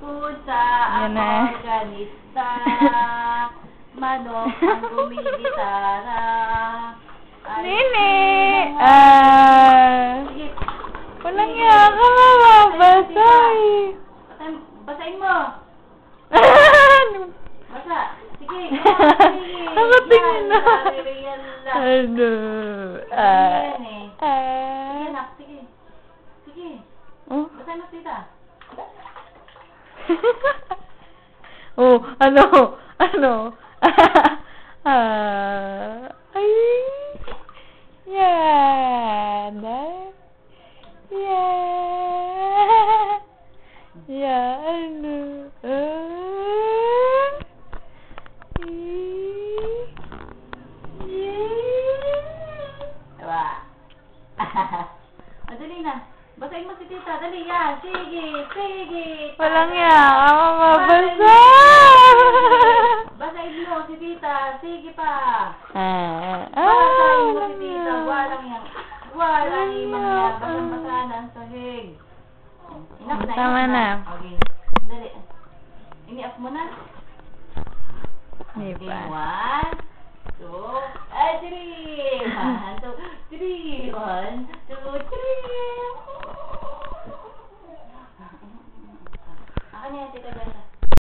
Pusa Yan ang na. organista. Manok ang gumigitara. Nini! Sige. Walang nga ka, mababasay. Basahin mo. Basa. Sige. Ako tingin na. Yan lang. Ano? Yan eh. Sige, Ah. anak. Sige. Sige. Oh? Basahin mo, tita. Oh, ano? Ano? Ay. Yan. Yan. Yan. Diba? Madali na. Basahin mo si tita. Dali yan. Sige. Sige. Walang yan. Mababasa. Basahin mo si tita. Sige pa. Basahin Walang mo si tita. yan. Walang yan. Walang imang yan. Basang-basa ng sahig. Enough na. Tama enough na. Okay. Dali. Ini-off mo na. Di Okay. ba? 1, 2, 3. 1, 2.